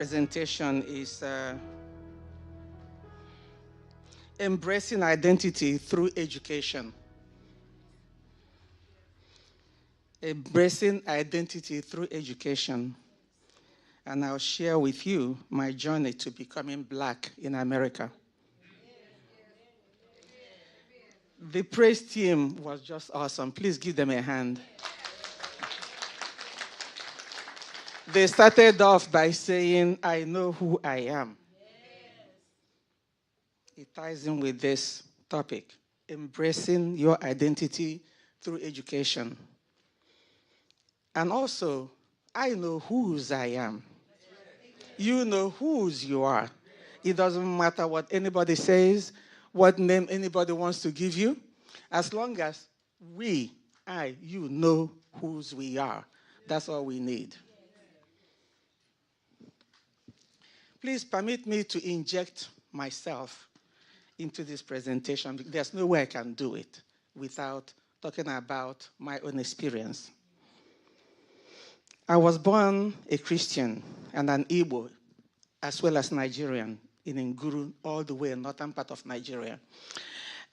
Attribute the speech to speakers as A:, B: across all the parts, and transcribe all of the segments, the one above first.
A: Presentation is embracing identity through education. Embracing identity through education. And I'll share with you my journey to becoming black in America. The praise team was just awesome. Please give them a hand. They started off by saying, I know who I am. It ties in with this topic, embracing your identity through education. And also, I know whose I am. You know whose you are. It doesn't matter what anybody says, what name anybody wants to give you, as long as you know whose we are. That's all we need. Please permit me to inject myself into this presentation. There's no way I can do it without talking about my own experience. I was born a Christian and an Igbo, as well as Nigerian, in Nguru, all the way in northern part of Nigeria.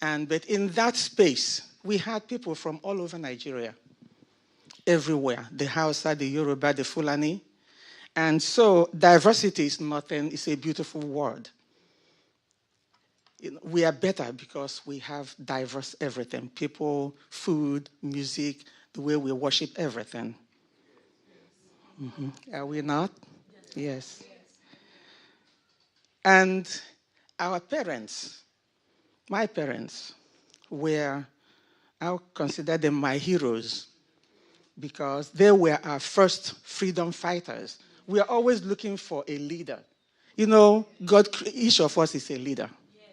A: But in that space, we had people from all over Nigeria, everywhere, the Hausa, the Yoruba, the Fulani. And so diversity is nothing, it's a beautiful word. We are better because we have diverse everything, people, food, music, the way we worship everything. Mm-hmm. Are we not? Yes. And our parents, my parents, I'll consider them my heroes because they were our first freedom fighters. We are always looking for a leader. You know, each of us is a leader. Yes.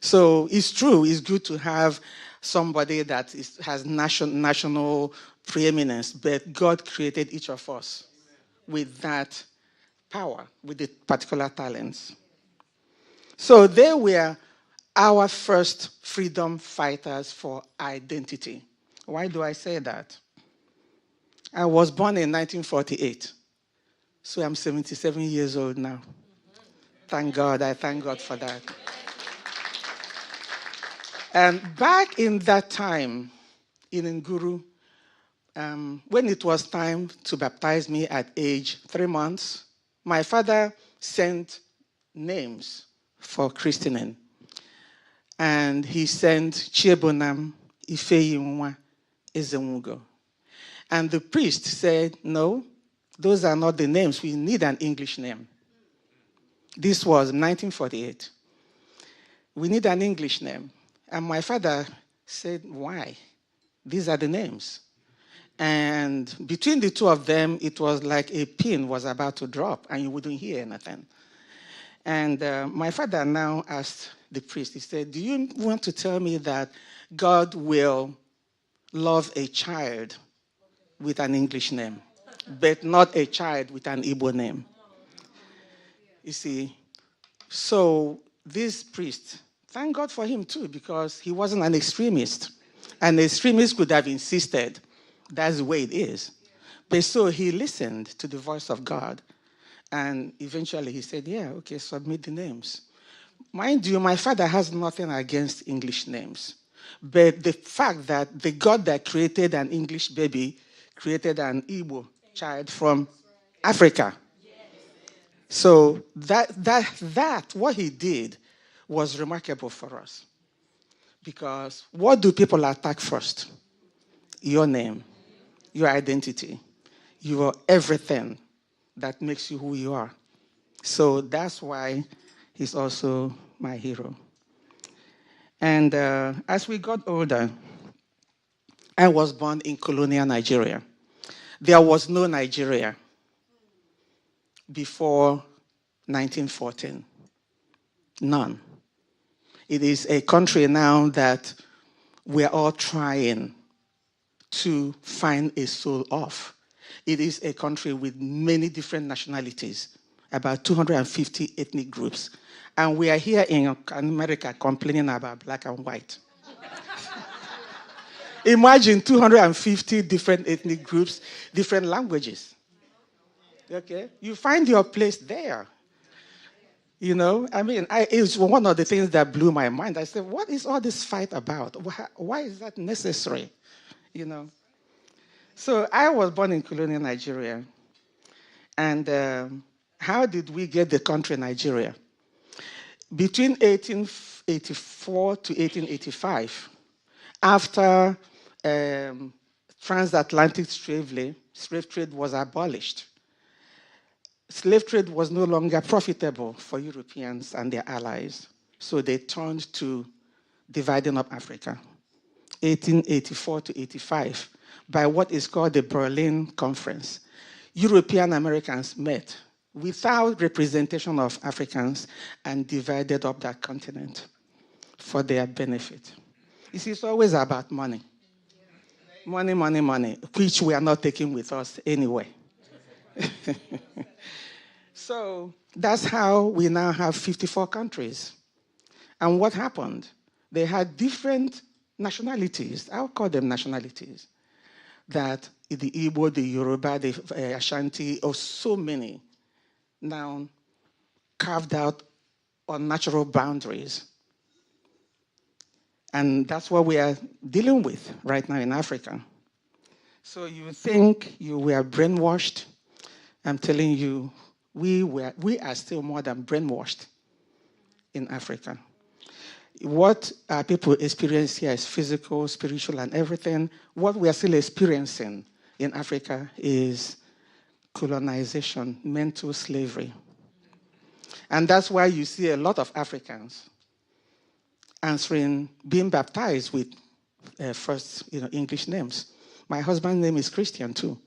A: So it's true, it's good to have somebody that has national preeminence, but God created each of us with that power, with the particular talents. So they were our first freedom fighters for identity. Why do I say that? I was born in 1948, so I'm 77 years old now. Thank God, I thank God for that. And back in that time in Nguru, when it was time to baptize me at age 3 months, my father sent names for christening. And he sent Chiebonam Ifeyinwa Ezenwugo. And the priest said, no, those are not the names. We need an English name. This was 1948. We need an English name. And my father said, why? These are the names. And between the two of them, it was like a pin was about to drop and you wouldn't hear anything. And my father now asked the priest, he said, do you want to tell me that God will love a child with an English name, but not a child with an Igbo name? You see, so this priest, thank God for him too, because he wasn't an extremist. An extremist could have insisted, that's the way it is. But so he listened to the voice of God. And eventually he said, yeah, okay, submit the names. Mind you, my father has nothing against English names. But the fact that the God that created an English baby created an Igbo child from Africa. So that what he did was remarkable for us. Because what do people attack first? Your name, your identity, your everything that makes you who you are. So that's why he's also my hero. And as we got older, I was born in colonial Nigeria. There was no Nigeria before 1914. None. It is a country now that we're all trying to find a soul of. It is a country with many different nationalities, about 250 ethnic groups. And we are here in America complaining about black and white. Imagine 250 different ethnic groups, different languages. Okay? You find your place there. You know, I mean, it's one of the things that blew my mind. I said, what is all this fight about? Why is that necessary? You know? So I was born in colonial Nigeria. And how did we get the country Nigeria? Between 1884 to 1885, after transatlantic slave trade was abolished, slave trade was no longer profitable for Europeans and their allies. So they turned to dividing up Africa, 1884 to 85, by what is called the Berlin Conference. European Americans met without representation of Africans and divided up that continent for their benefit. You see, it's always about money. Money, money, money, which we are not taking with us anyway. So that's how we now have 54 countries. And what happened? They had different nationalities. I'll call them nationalities. That the Igbo, the Yoruba, the Ashanti, or so many now carved out unnatural boundaries. And that's what we are dealing with right now in Africa. So you think you were brainwashed. I'm telling you, we are still more than brainwashed in Africa. What people experience here is physical, spiritual, and everything. What we are still experiencing in Africa is colonization, mental slavery. And that's why you see a lot of Africans being baptized with first, English names. My husband's name is Christian too.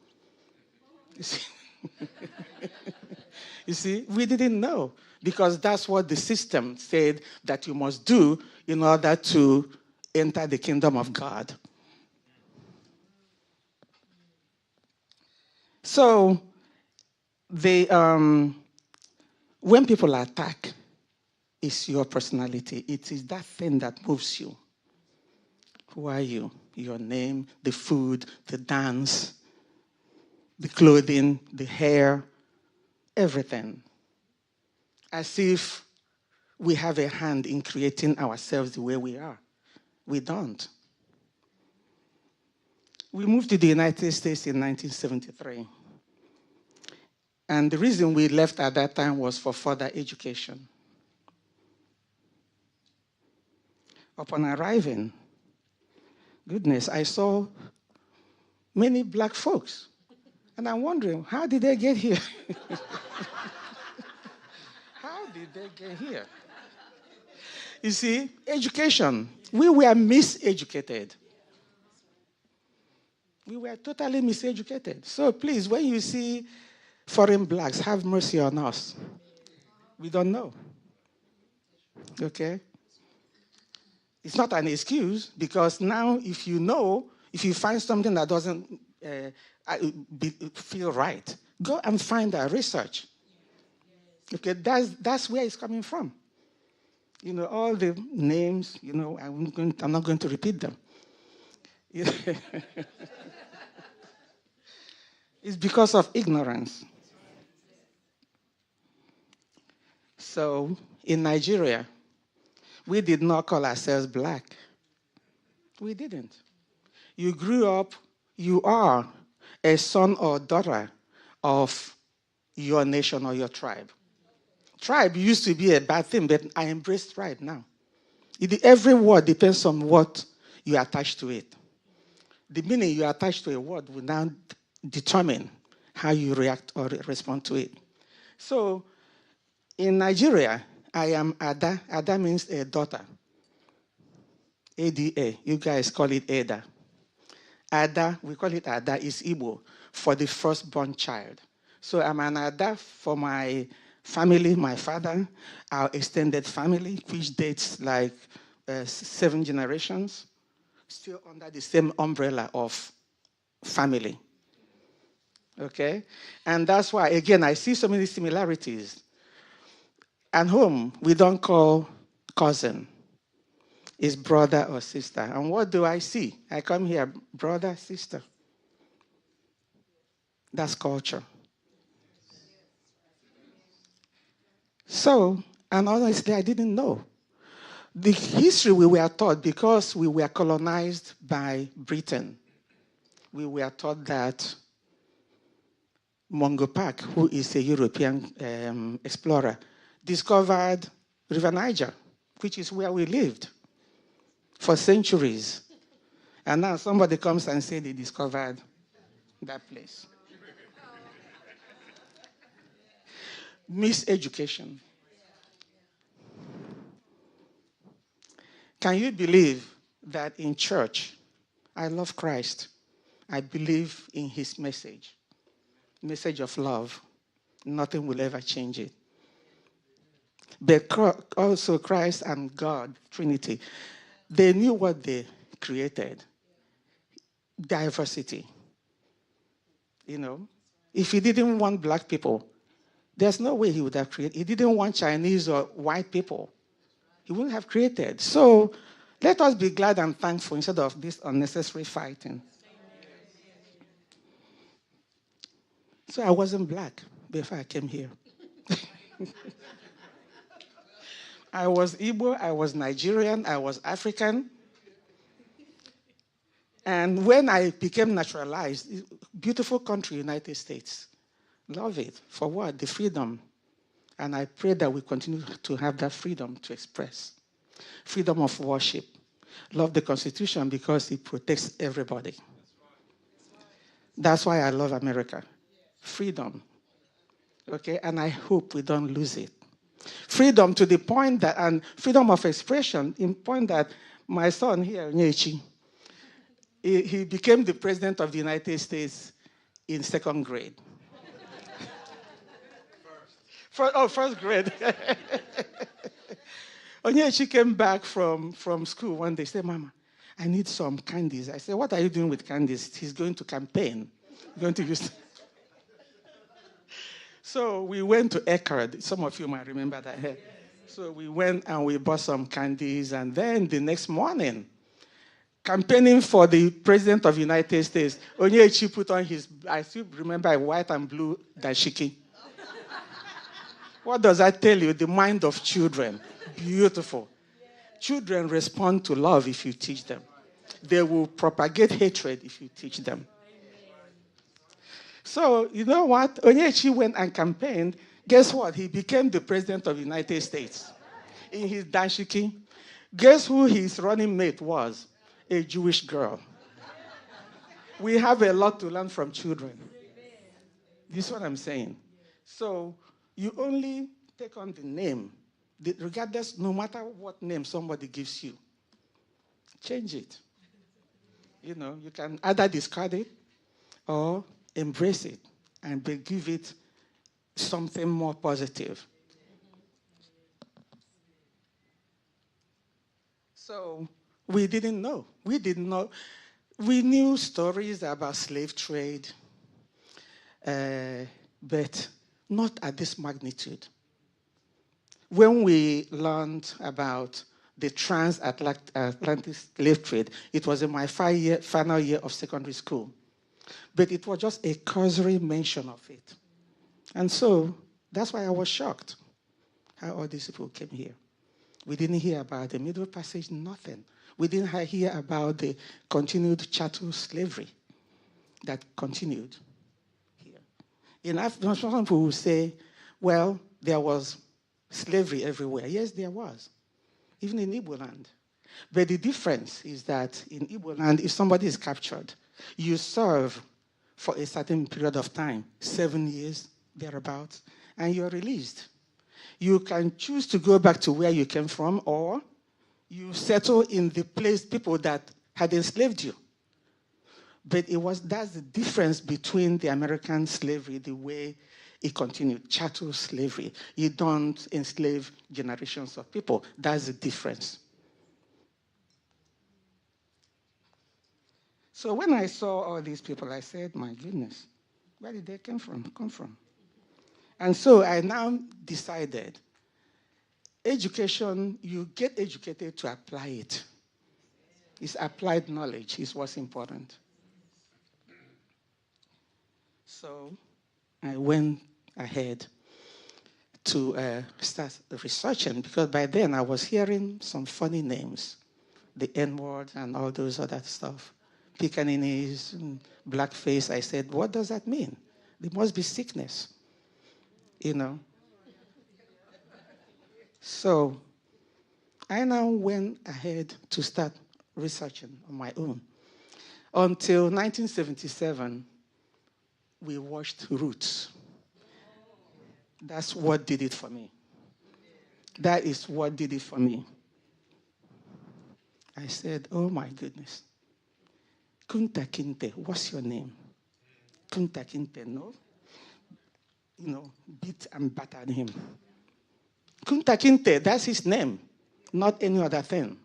A: You see? You see, we didn't know because that's what the system said that you must do in order to enter the kingdom of God. So, when people attack, it's your personality. It is that thing that moves you. Who are you? Your name, the food, the dance, the clothing, the hair, everything. As if we have a hand in creating ourselves the way we are. We don't. We moved to the United States in 1973. And the reason we left at that time was for further education. Upon arriving, goodness, I saw many black folks. And I'm wondering, how did they get here? How did they get here? You see, education. We were miseducated. We were totally miseducated. So please, when you see foreign blacks, have mercy on us. We don't know. Okay? It's not an excuse because now if you find something that doesn't feel right, go and find that research. Okay, that's where it's coming from. All the names, I'm not going to repeat them. It's because of ignorance. So, in Nigeria, we did not call ourselves black. We didn't. You grew up, you are a son or daughter of your nation or your tribe. Tribe used to be a bad thing, but I embrace tribe now. Every word depends on what you attach to it. The meaning you attach to a word will now determine how you react or respond to it. So, in Nigeria, I am Ada. Ada means a daughter. ADA. You guys call it Ada. Ada, we call it Ada, is Igbo for the firstborn child. So I'm an Ada for my family, my father, our extended family, which dates like 7 generations, still under the same umbrella of family. Okay? And that's why, again, I see so many similarities. At home, we don't call cousin. It's brother or sister. And what do I see? I come here, brother, sister. That's culture. So, and honestly, I didn't know. The history we were taught, because we were colonized by Britain, we were taught that Mungo Park, who is a European explorer, discovered River Niger, which is where we lived for centuries. And now somebody comes and says they discovered that place. Miseducation. Can you believe that in church, I love Christ. I believe in his message of love. Nothing will ever change it. But also Christ and God, Trinity, they knew what they created. Diversity. You know, if he didn't want black people, there's no way he would have created. He didn't want Chinese or white people. He wouldn't have created. So let us be glad and thankful instead of this unnecessary fighting. So I wasn't black before I came here. I was Igbo, I was Nigerian, I was African. And when I became naturalized, beautiful country, United States. Love it. For what? The freedom. And I pray that we continue to have that freedom to express. Freedom of worship. Love the Constitution because it protects everybody. That's why I love America. Freedom. Okay? And I hope we don't lose it. Freedom to the point that, and freedom of expression, in point that my son here, Nyechi, he became the president of the United States in second grade. First grade. Onyechi came back from school one day. He said, Mama, I need some candies. I said, what are you doing with candies? He's going to campaign. He's going to use. So we went to Eckerd. Some of you might remember that. So we went and we bought some candies. And then the next morning, campaigning for the president of the United States, Onyechi put on his, I still remember, a white and blue dashiki. What does that tell you? The mind of children. Beautiful. Children respond to love if you teach them. They will propagate hatred if you teach them. So, you know what? Onyechi went and campaigned. Guess what? He became the president of the United States. In his dashiki. Guess who his running mate was? A Jewish girl. We have a lot to learn from children. This is what I'm saying. So, you only take on the name, regardless, no matter what name somebody gives you. Change it. You know, you can either discard it or embrace it and give it something more positive. So we didn't know. We didn't know. We knew stories about slave trade, but not at this magnitude. When we learned about the transatlantic slave trade, it was in my final year of secondary school. But it was just a cursory mention of it. And so that's why I was shocked how all these people came here. We didn't hear about the Middle Passage, nothing. We didn't hear about the continued chattel slavery that continued here. In Africa, some people will say, well, there was slavery everywhere. Yes, there was, even in Igbo land. But the difference is that in Igbo land, if somebody is captured, you serve for a certain period of time, 7 years, thereabouts, and you're released. You can choose to go back to where you came from, or you settle in the place, people that had enslaved you. But that's the difference between the American slavery, the way it continued, chattel slavery. You don't enslave generations of people. That's the difference. So when I saw all these people, I said, my goodness, where did they come from? And so I now decided, education, you get educated to apply it. It's applied knowledge is what's important. So I went ahead to start researching, because by then I was hearing some funny names, the N-word and all those other stuff. Pickaninnies, blackface. I said, what does that mean? There must be sickness, you know. So I now went ahead to start researching on my own. Until 1977, we watched Roots. That's what did it for me. That is what did it for me. I said, oh my goodness. Kunta Kinte, what's your name? Kunta Kinte, no? You know, beat and battered him. Kunta Kinte, that's his name, not any other thing.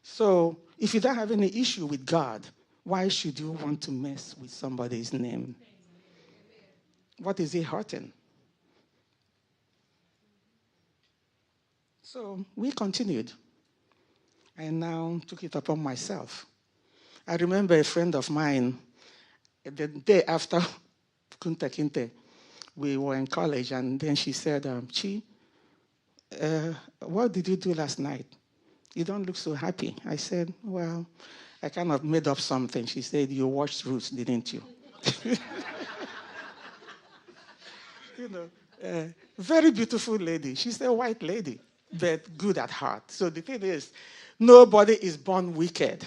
A: So if you don't have any issue with God, why should you want to mess with somebody's name? What is he hurting? So we continued. I now took it upon myself. I remember a friend of mine, the day after Kunta Kinte, we were in college, and then she said, Chi, what did you do last night? You don't look so happy. I said, well, I kind of made up something. She said, you watched Roots, didn't you? You know, very beautiful lady. She's a white lady, but good at heart. So the thing is, nobody is born wicked.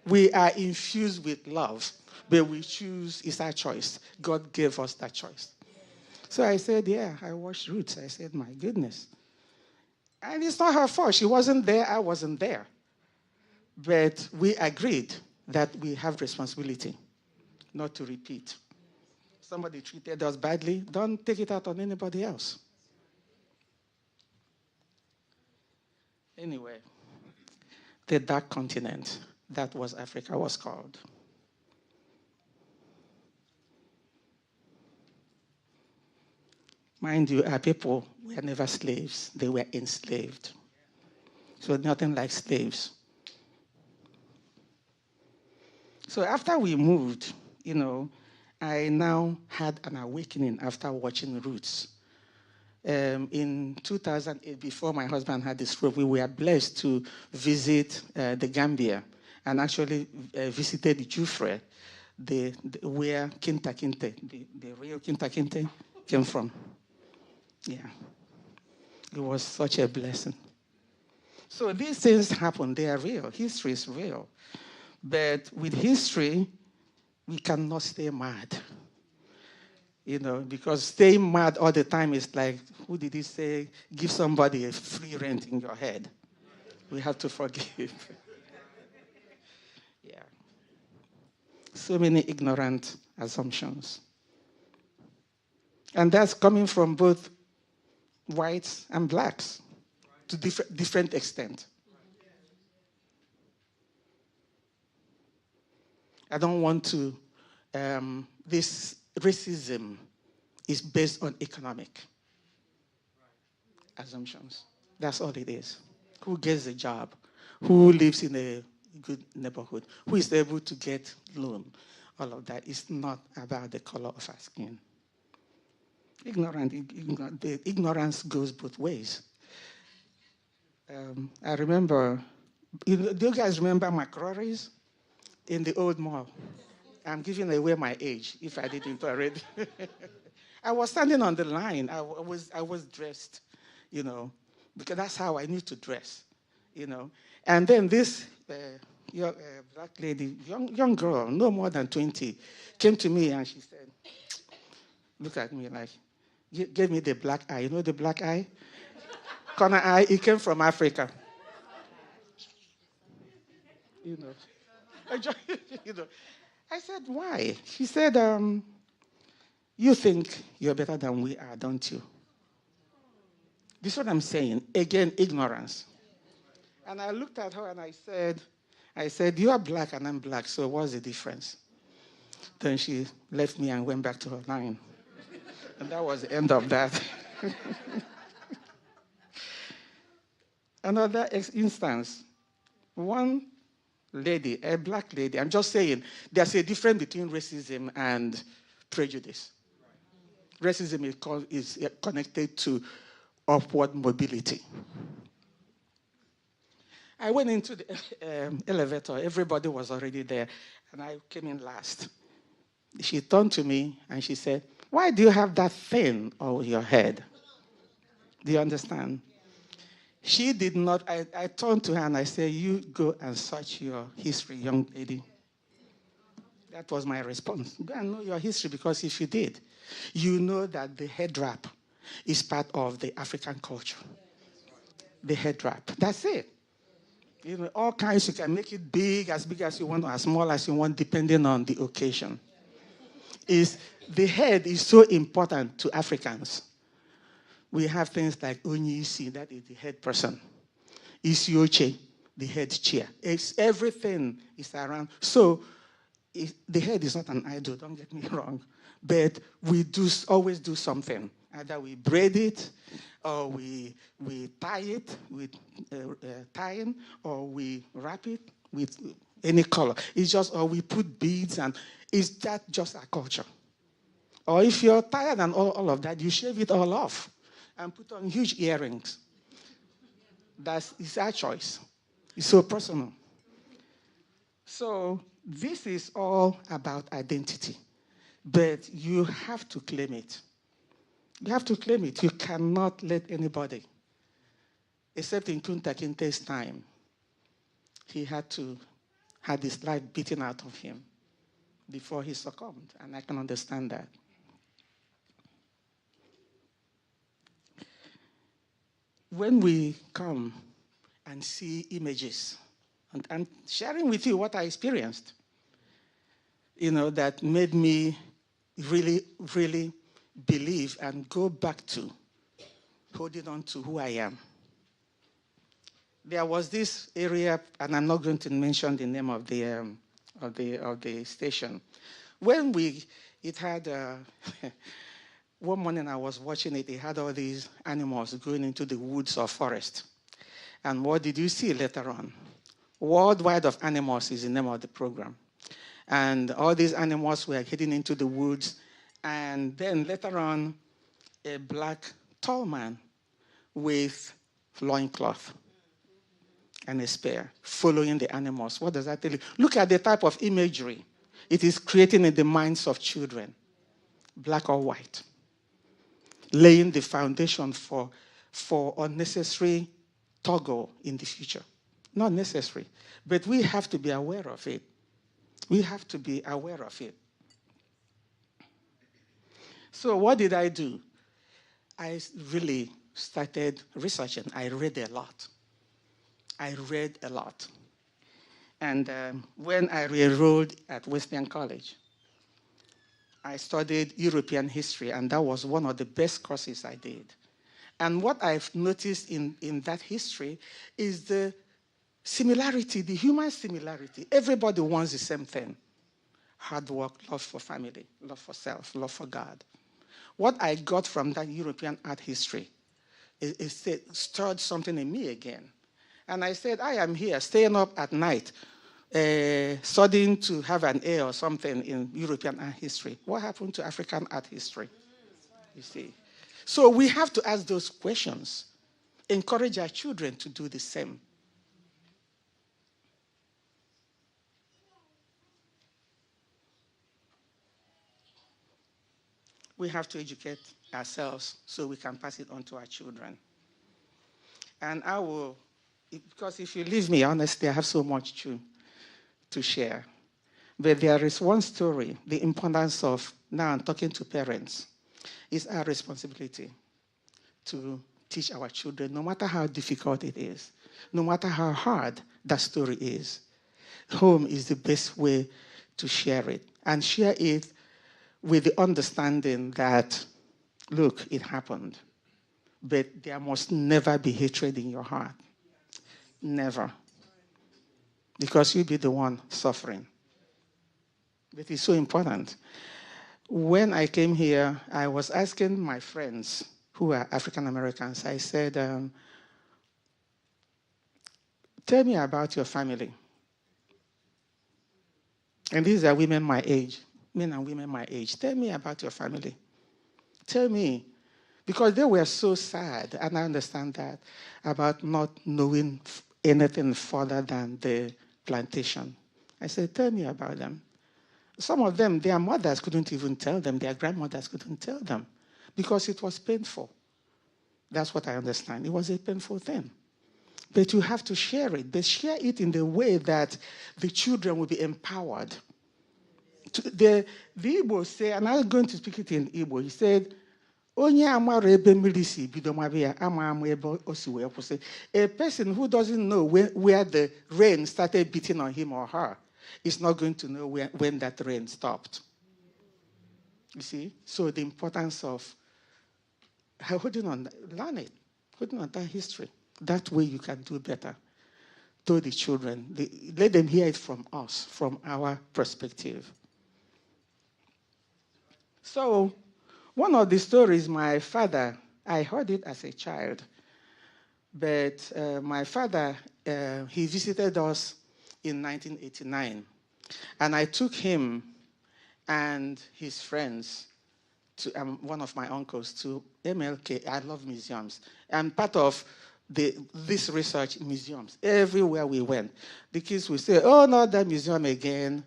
A: We are infused with love, but we choose, it's our choice. God gave us that choice. So I said, yeah, I watched Roots. I said, my goodness. And it's not her fault. She wasn't there, I wasn't there. But we agreed that we have responsibility not to repeat. Somebody treated us badly, don't take it out on anybody else. Anyway, the dark continent, that was Africa, was called. Mind you, our people were never slaves. They were enslaved. So nothing like slaves. So after we moved, you know, I now had an awakening after watching Roots. In 2008, before my husband had the stroke, we were blessed to visit the Gambia and actually visited Jufre, where Kunta Kinte, the real Kunta Kinte, came from. Yeah. It was such a blessing. So these things happen. They are real. History is real. But with history, we cannot stay mad. You know, because staying mad all the time is like, who did he say, give somebody a free rent in your head? We have to forgive. Yeah. So many ignorant assumptions. And that's coming from both whites and blacks to different extent. I don't want to, this racism is based on economic assumptions. That's all it is. Who gets a job? Who lives in a good neighborhood? Who is able to get loan? All of that is not about the color of our skin. The ignorance goes both ways. I remember, do you guys remember McCrory's in the old mall? I'm giving away my age, if I didn't already. I was standing on the line. I was dressed, you know, because that's how I need to dress, you know. And then this black lady, young girl, no more than 20, came to me and she said, look at me like, gave me the black eye. You know the black eye? Corner eye, it came from Africa. You know. You know. I said, why? She said, you think you're better than we are, don't you? This is what I'm saying. Again, ignorance. And I looked at her and I said, you are black and I'm black, so what's the difference? Then she left me and went back to her line. And that was the end of that. Another instance, one lady, a black lady, I'm just saying, there's a difference between racism and prejudice. Racism is connected to upward mobility. I went into the elevator. Everybody was already there, and I came in last. She turned to me and she said, "Why do you have that thing over your head?" Do you understand? She did not. I turned to her and I said, "You go and search your history, young lady." That was my response. Go and know your history, because if you did, you know that the head wrap is part of the African culture. The head wrap. That's it. You know, all kinds. You can make it big as you want, or as small as you want, depending on the occasion. The head is so important to Africans. We have things like Onyisi, that is the head person. Isioche, the head chair. Everything is around. So the head is not an idol, don't get me wrong. But we always do something. Either we braid it, or we tie it with tying, or we wrap it with any color. It's just, or we put beads, and is that just our culture? Or if you're tired and all of that, you shave it all off and put on huge earrings. It's our choice. It's so personal. So this is all about identity. But you have to claim it. You have to claim it. You cannot let anybody, except in Kunta Kinte's time, he had his life beaten out of him before he succumbed. And I can understand that. When we come and see images, and I'm sharing with you what I experienced, that made me really, really believe and go back to holding on to who I am. There was this area, and I'm not going to mention the name of the station. When it had one morning I was watching it. It had all these animals going into the woods or forest. And what did you see later on? Worldwide of Animals is the name of the program. And all these animals were heading into the woods. And then later on, a black tall man with loincloth and a spear following the animals. What does that tell you? Look at the type of imagery it is creating in the minds of children, black or white, laying the foundation for unnecessary toggle in the future. Not necessary, but we have to be aware of it. We have to be aware of it. So what did I do? I really started researching. I read a lot. And when I re-enrolled at Wesleyan College, I studied European history, and that was one of the best courses I did. And what I've noticed in that history is the similarity, the human similarity. Everybody wants the same thing. Hard work, love for family, love for self, love for God. What I got from that European art history it stirred something in me again. And I said, I am here, staying up at night, studying to have an A or something in European art history. What happened to African art history? You see. So we have to ask those questions. Encourage our children to do the same. We have to educate ourselves so we can pass it on to our children. And I will, because if you leave me, honestly, I have so much to share. But there is one story, the importance of, now I'm talking to parents, it's our responsibility to teach our children, no matter how difficult it is, no matter how hard that story is. Home is the best way to share it, and share it with the understanding that, look, it happened, but there must never be hatred in your heart. Never. Because you'll be the one suffering. It is so important. When I came here, I was asking my friends who are African Americans, I said, tell me about your family. And these are women my age, men and women my age. Tell me about your family. Tell me. Because they were so sad, and I understand that, about not knowing anything further than the plantation. I said, tell me about them. Some of them, their mothers couldn't even tell them, their grandmothers couldn't tell them, because it was painful. That's what I understand. It was a painful thing. But you have to share it. But share it in the way that the children will be empowered. The Igbo say, and I'm going to speak it in Igbo, he said, Onye amara ebe mmiri si bido mabe ya, ama ama ebe o si wee kwụsị. A person who doesn't know where the rain started beating on him or her is not going to know when that rain stopped. You see? So the importance of holding on, learn it, holding on that history. That way you can do better to the children. Let them hear it from us, from our perspective. So, one of the stories, my father, I heard it as a child, but my father, he visited us in 1989, and I took him and his friends, to one of my uncles, to MLK. I love museums. I'm part of this research museums. Everywhere we went, the kids would say, oh, not that museum again.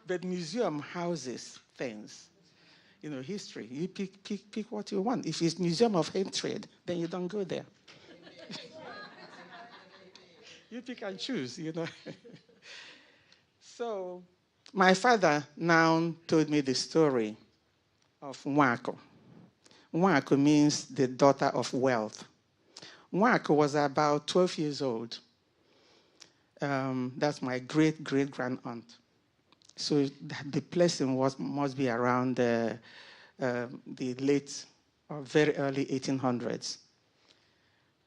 A: But museum houses things. You know, history. You pick what you want. If it's museum of hatred, then you don't go there. You pick and choose, you know. So my father now told me the story of Nwako. Nwako means the daughter of wealth. Nwako was about 12 years old. That's my great-great-grand-aunt. So the placing must be around the late or very early 1800s.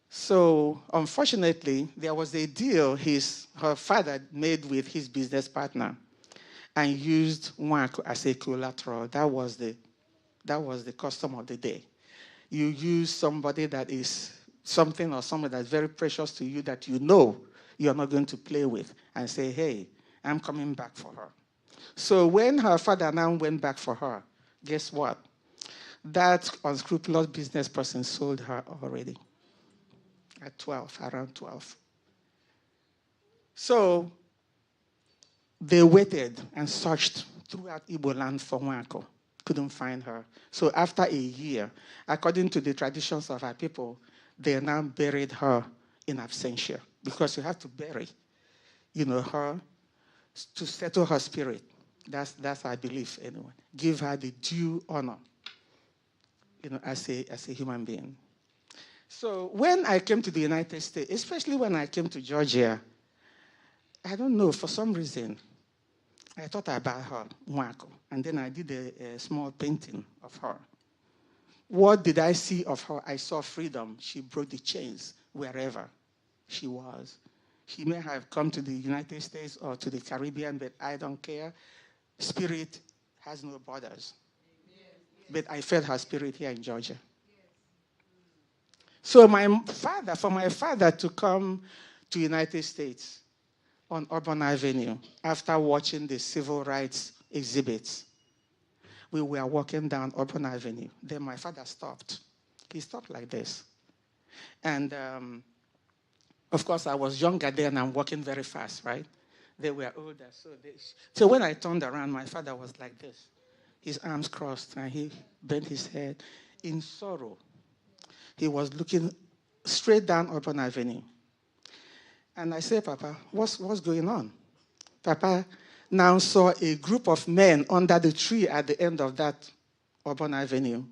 A: So unfortunately, there was a deal her father made with his business partner and used Nwako as a collateral. That was the custom of the day. You use somebody that is something or someone that's very precious to you that you know you're not going to play with and say, hey, I'm coming back for her. So when her father now went back for her, guess what? That unscrupulous business person sold her already at 12, around 12. So they waited and searched throughout Igbo land for Nwako. Couldn't find her. So after a year, according to the traditions of our people, they now buried her in absentia, because you have to bury, her to settle her spirit. That's our belief anyway. Give her the due honor, as a human being. So when I came to the United States, especially when I came to Georgia, I don't know, for some reason, I thought about her, Nwako, and then I did a small painting of her. What did I see of her? I saw freedom. She broke the chains wherever she was. She may have come to the United States or to the Caribbean, but I don't care. Spirit has no borders. But I felt her spirit here in Georgia. So for my father to come to the United States on Auburn Avenue after watching the civil rights exhibits, we were walking down Auburn Avenue. Then my father stopped. He stopped like this. And of course, I was younger then, I'm walking very fast, right? They were older. So when I turned around, my father was like this. His arms crossed, and he bent his head in sorrow. He was looking straight down Auburn Avenue. And I said, Papa, what's going on? Papa now saw a group of men under the tree at the end of that Auburn Avenue.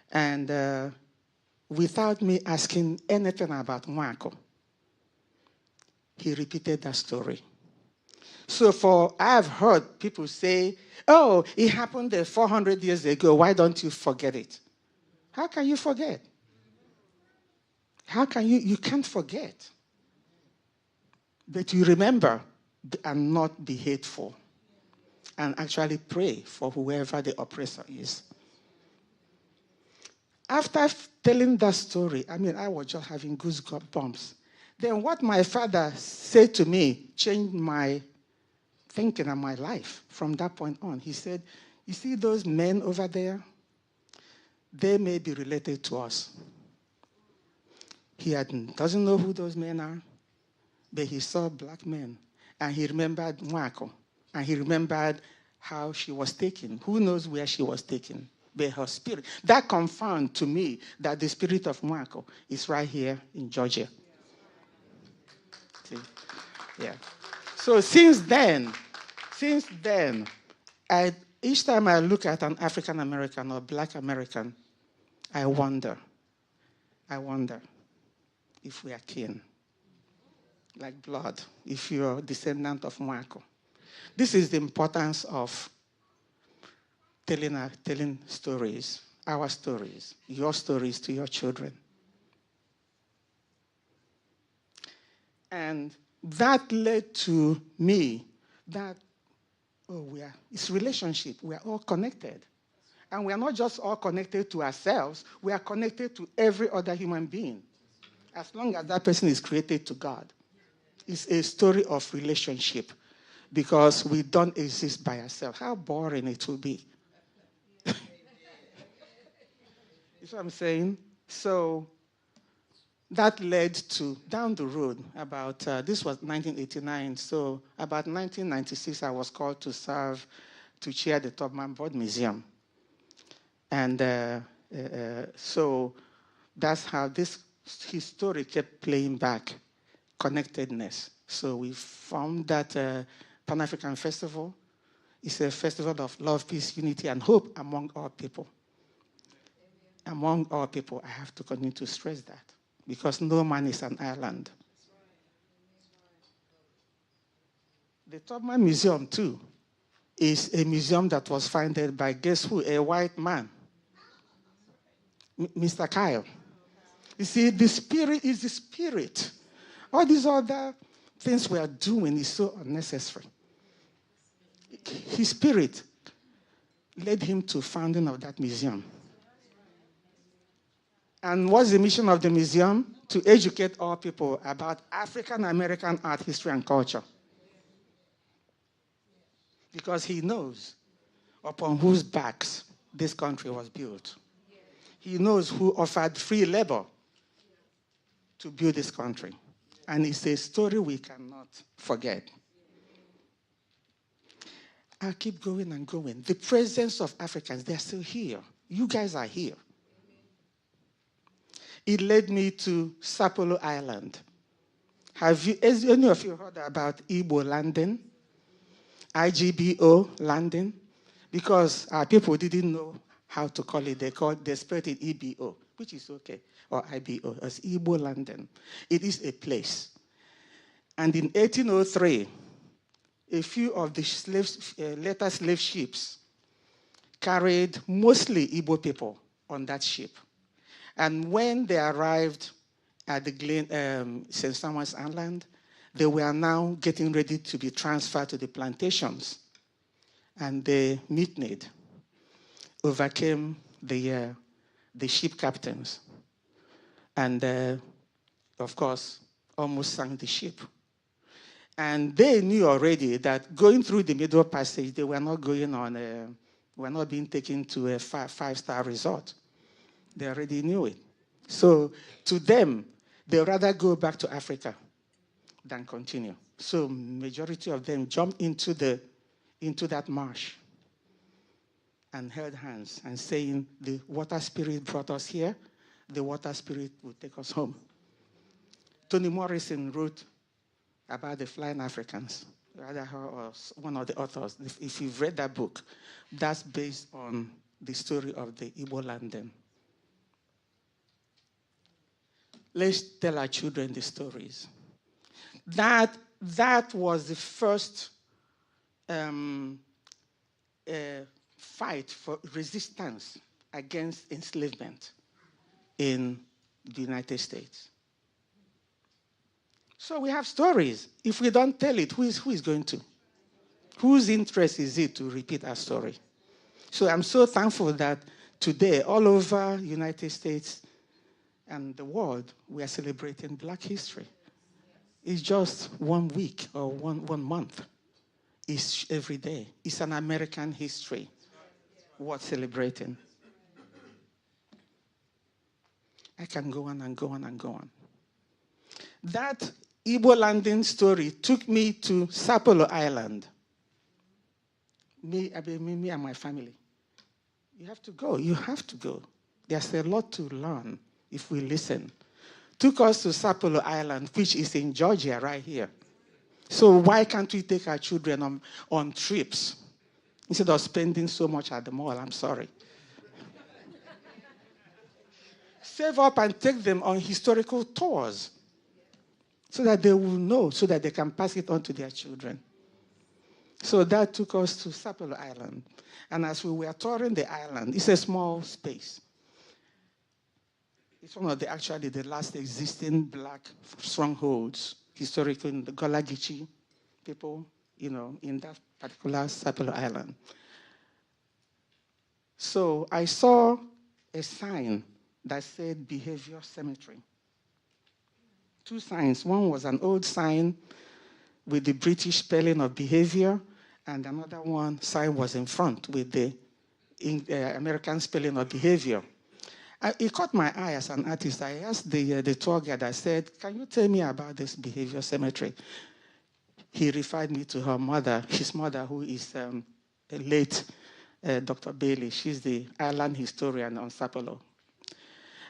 A: And without me asking anything about Nwako, he repeated that story. So I've heard people say, oh, it happened 400 years ago. Why don't you forget it? How can you forget? How can you can't forget. But you remember and not be hateful and actually pray for whoever the oppressor is. After telling that story, I was just having goosebumps. Then what my father said to me changed my thinking and my life from that point on. He said, You see those men over there? They may be related to us. Doesn't know who those men are, but he saw black men. And he remembered Mwako. And he remembered how she was taken. Who knows where she was taken? But her spirit. That confirmed to me that the spirit of Mwako is right here in Georgia. See? Yeah. So since then, each time I look at an African American or black American, I wonder if we are kin, like blood, if you're a descendant of Mwako. This is the importance of telling stories, our stories, your stories to your children. And that led to me that, it's relationship. We are all connected. And we are not just all connected to ourselves, we are connected to every other human being. As long as that person is created to God. It's a story of relationship because we don't exist by ourselves. How boring it will be. You see what I'm saying? So that led to, down the road, about, this was 1989, so about 1996, I was called to chair the Tubman Board Museum. And so that's how his story kept playing back, connectedness. So we formed that Pan-African Festival. It's a festival of love, peace, unity, and hope among all people. Among all people, I have to continue to stress that because no man is an island. The Tubman Museum, too, is a museum that was founded by, guess who? A white man, Mr. Kyle. You see, the spirit is the spirit. All these other things we are doing is so unnecessary. His spirit led him to founding of that museum. And what's the mission of the museum? To educate all people about African American art, history, and culture. Because he knows upon whose backs this country was built. He knows who offered free labor to build this country. And it's a story we cannot forget. I'll keep going and going. The presence of Africans, they're still here. You guys are here. It led me to Sapelo Island. Has any of you heard about Igbo landing? IGBO landing? Because our people didn't know how to call it. They spelled it EBO, which is okay, or IBO, as Igbo landing. It is a place. And in 1803, a few of the later slave ships carried mostly Igbo people on that ship. And when they arrived at the St. Thomas Island, they were now getting ready to be transferred to the plantations. And they mutinied, overcame the ship captains, and of course, almost sank the ship. And they knew already that going through the Middle Passage, they were not going on, were not being taken to a five-star resort. They already knew it. So to them, they rather go back to Africa than continue. So majority of them jumped into that marsh and held hands and saying, the water spirit brought us here, the water spirit will take us home. Toni Morrison wrote about the Flying Africans, rather one of the authors. If you've read that book, that's based on the story of the Igbo landing. Let's tell our children the stories. That was the first fight for resistance against enslavement in the United States. So we have stories. If we don't tell it, who is going to? Whose interest is it to repeat our story? So I'm so thankful that today, all over the United States and the world, we are celebrating Black history. It's just 1 week or one month. It's every day. It's an American history. worth celebrating. I can go on and go on and go on. That Igbo landing story took me to Sapelo Island. Me and my family. You have to go. You have to go. There's a lot to learn if we listen. Took us to Sapelo Island, which is in Georgia right here. So why can't we take our children on trips instead of spending so much at the mall? I'm sorry. Save up and take them on historical tours so that they will know, so that they can pass it on to their children. So that took us to Sapelo Island. And as we were touring the island, it's a small space. It's one of the last existing black strongholds, historically, in the Golagichi people, in that particular Sapelo Island. So I saw a sign that said Behavior Cemetery. Two signs. One was an old sign with the British spelling of behavior, and another sign was in front with the American spelling of behavior. It caught my eye as an artist. I asked the tour guide, I said, can you tell me about this Behavior Cemetery? He referred me to his mother, who is the late Dr. Bailey. She's the island historian on Sapelo.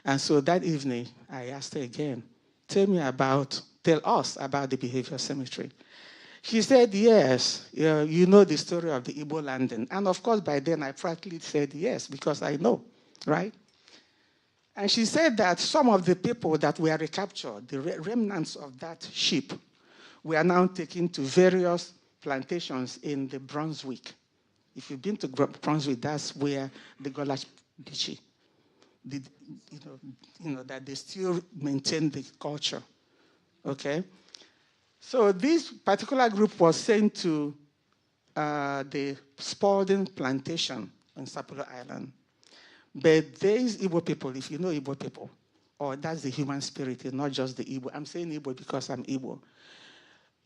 A: And so that evening, I asked her again, tell us about the Behavior Cemetery. She said, yes, you know the story of the Igbo landing. And of course, by then, I practically said yes, because I know, right? And she said that some of the people that were recaptured, the remnants of that ship, were now taken to various plantations in the Brunswick. If you've been to Brunswick, that's where the Golagichi, that they still maintain the culture, okay? So this particular group was sent to the Spalding plantation on Sapelo Island. But there is Igbo people, if you know Igbo people, or that's the human spirit, not just the Igbo. I'm saying Igbo because I'm Igbo.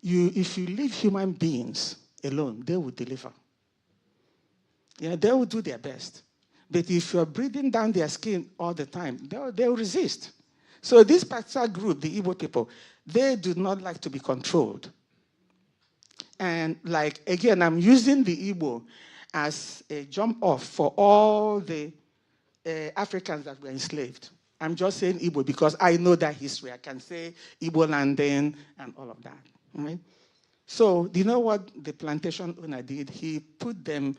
A: If you leave human beings alone, they will deliver. Yeah, they will do their best. But if you're breathing down their skin all the time, they'll resist. So this particular group, the Igbo people, they do not like to be controlled. And again, I'm using the Igbo as a jump off for all the Africans that were enslaved. I'm just saying Igbo because I know that history. I can say Igbo landing and all of that. Right? So do you know what the plantation owner did? He put them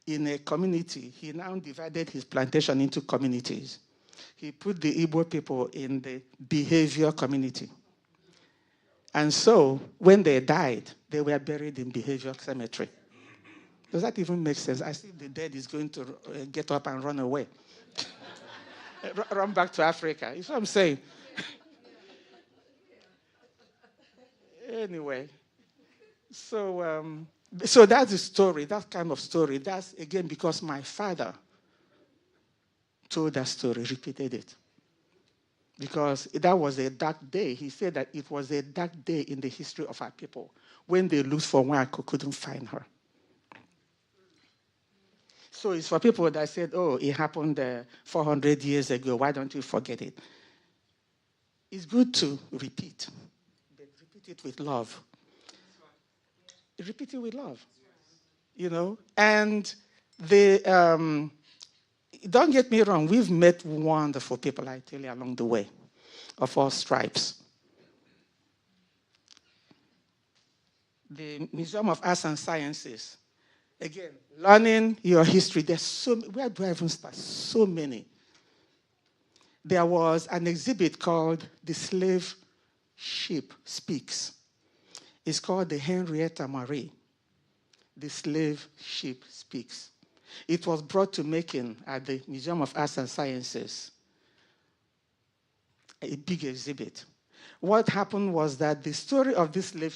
A: in a community. He now divided his plantation into communities. He put the Igbo people in the behavior community. And so when they died, they were buried in Behavior Cemetery. Does that even make sense? I see the dead is going to get up and run away. Run back to Africa. You see what I'm saying? Anyway, so that's the story, that kind of story. That's, again, because my father told that story, repeated it. Because that was a dark day. He said that it was a dark day in the history of our people when they looked for Nwako, couldn't find her. So it's for people that said, oh, it happened 400 years ago. Why don't you forget it? It's good to repeat, but repeat it with love. Repeat it with love, And don't get me wrong, we've met wonderful people, I tell you, along the way, of all stripes. The Museum of Arts and Sciences, again, learning your history. There's so many. Where do I even start? So many. There was an exhibit called The Slave Ship Speaks. It's called the Henrietta Marie. The Slave Ship Speaks. It was brought to making at the Museum of Arts and Sciences. A big exhibit. What happened was that the story of this slave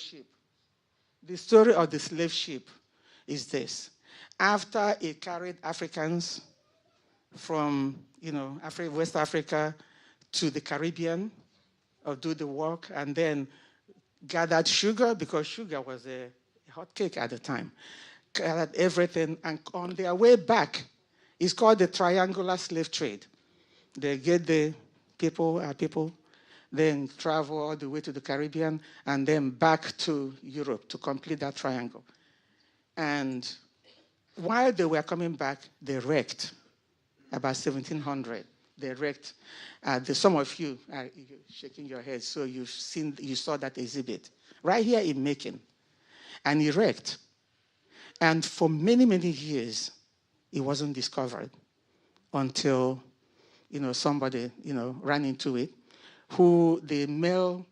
A: ship, is this. After it carried Africans from, West Africa to the Caribbean, or do the work, and then gathered sugar, because sugar was a hot cake at the time, gathered everything, and on their way back, It's called the triangular slave trade. They get the people, then travel all the way to the Caribbean, and then back to Europe to complete that triangle. And while they were coming back, they wrecked about 1700. They wrecked. Some of you are shaking your head, so you saw that exhibit right here in Macon. And he wrecked. And for many, many years, it wasn't discovered until, somebody, ran into it, who the Mel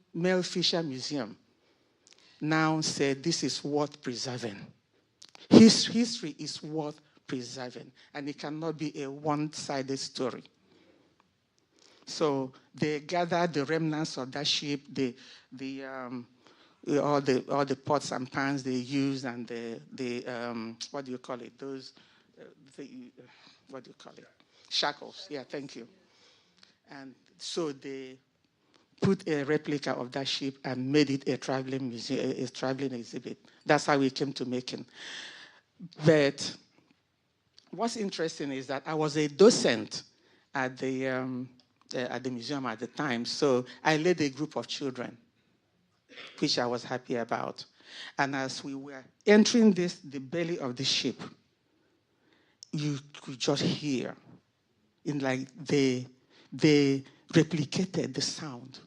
A: Fisher Museum now said this is worth preserving. History is worth preserving, and it cannot be a one-sided story. So they gathered the remnants of that ship, all the pots and pans they used, and the what do you call it? What do you call it? Shackles. Yeah, thank you. And so they put a replica of that ship and made it a traveling museum, a traveling exhibit. That's how we came to Macon. But what's interesting is that I was a docent at the museum at the time, so I led a group of children, which I was happy about. And as we were entering the belly of the ship, you could just hear, they replicated the sound.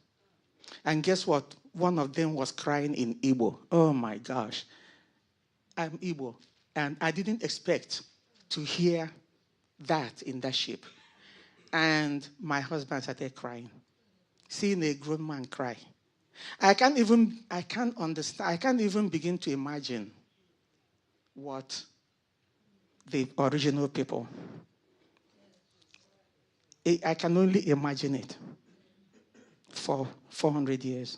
A: And guess what? One of them was crying in Igbo. Oh my gosh. I'm Igbo. And I didn't expect to hear that in that ship. And my husband started crying. Seeing a grown man cry. I can't understand, I can't even begin to imagine what the original people. I can only imagine it for 400 years.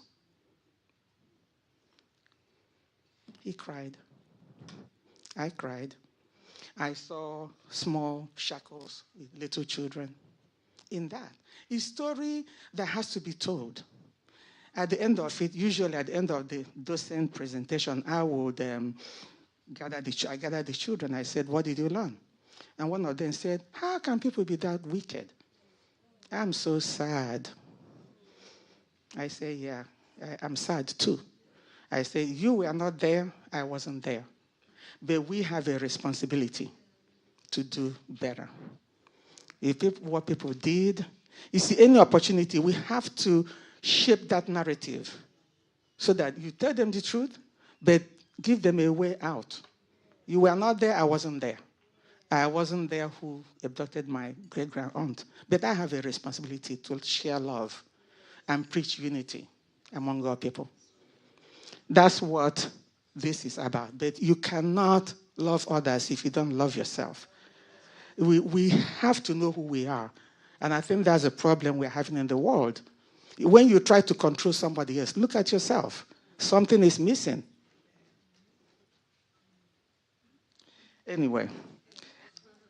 A: He cried. I cried. I saw small shackles with little children in that. A story that has to be told. At the end of it, usually at the end of the docent presentation, I would gather the children. I said, what did you learn? And one of them said, how can people be that wicked? I'm so sad. I say, yeah, I'm sad too. I say, you were not there, I wasn't there. But we have a responsibility to do better. What people did, you see, any opportunity, we have to shape that narrative so that you tell them the truth, but give them a way out. You were not there, I wasn't there. I wasn't there who abducted my great-grand-aunt. But I have a responsibility to share love and preach unity among our people. That's what this is about. But you cannot love others if you don't love yourself. We have to know who we are. And I think that's a problem we're having in the world. When you try to control somebody else, look at yourself. Something is missing. Anyway,